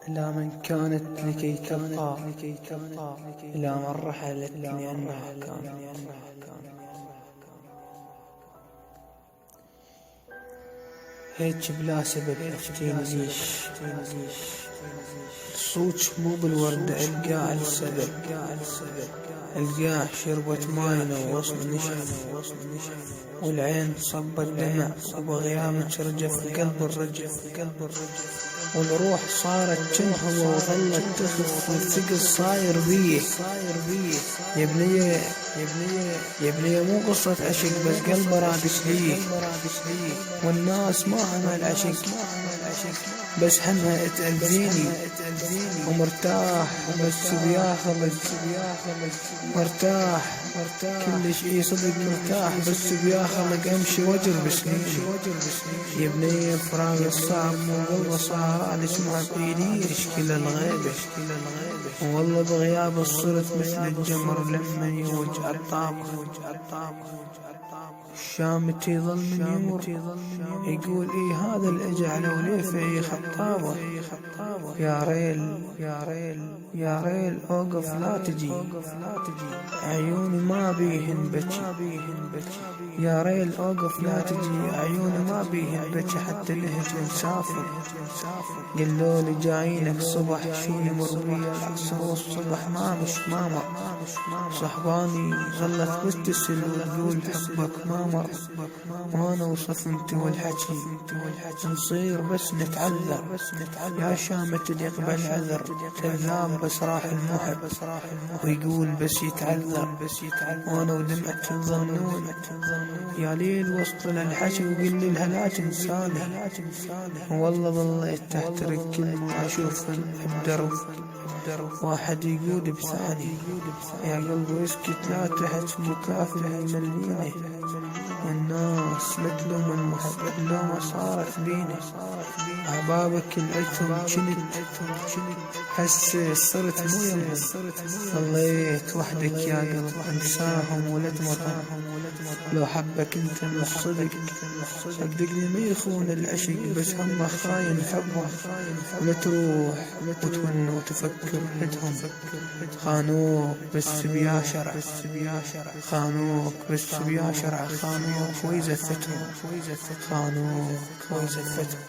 إلى من كانت لكي تبقى، إلى من رحلت لأنها كانت. هيج بلا سبب افتيني ليش صوتش مو بالوردة القاع السبب، القاع شربت ماينا ووصل نشف، والعين صبت دمع وبغيامك رجف قلب الرجف، والروح صارت تنهوى وظلت تخف والثقل صاير بيه. يا بنية مو قصة عشق بس قلبه رابش ليه، والناس ما همها العشق بس همها تأذيني، ومرتاح بس بياخذ مرتاح كل شي صدق مرتاح بس بياخذ امشي وجر بسنيني. يا بنية فراق الصعب مو قلبه صار اسمع بإيدي يشكل الغيبة، والله بغياب صرت مثل الجمر لما يوج الطابة. الشامت يظل من يمر يقول ايه هذا الاجعل وليف ايه خطابه. يا ريل اوقف لا تجي عيوني ما بيهن بكي، يا ريل اوقف لا تجي عيوني ما بيهن بكي حتى نهج نسافر. قالولي جايينك صبح شو يمر بي العصر والصبح ما مش مامر، صحباني ظلت بتسل وتقول حبك ما مر، وانا وصفنتي والحكي نصير بس نتعذر. يا شامة اللي يقبل عذر كذاب بس راح المحب ويقول بس يتعذر، وانا ودمعة الظنون يا ليل وسط للحكي وقل لي الهلا تنساني. والله ظليت تحترق كل ما اشوف بدرب واحد يقول بثاني، يا قلبي اسكت لا تحت مكافئ يمليني، والناس مثلهم المحب لو ما صارت بيني. أحبابك العتم جنت هسه صرت مو يمهم، ظليت وحدك يا قلب انساهم ولا تمرهم. لو حبك انت من الصدق صدقني ما يخون العشق بس هم خاين حبهم، ولا تروح وتون وتفكر حدهم. خانوك بس بيا شرع، خانوك بس بيا شرع، خانوك ويزفتهم، خانوك ويزفتهم.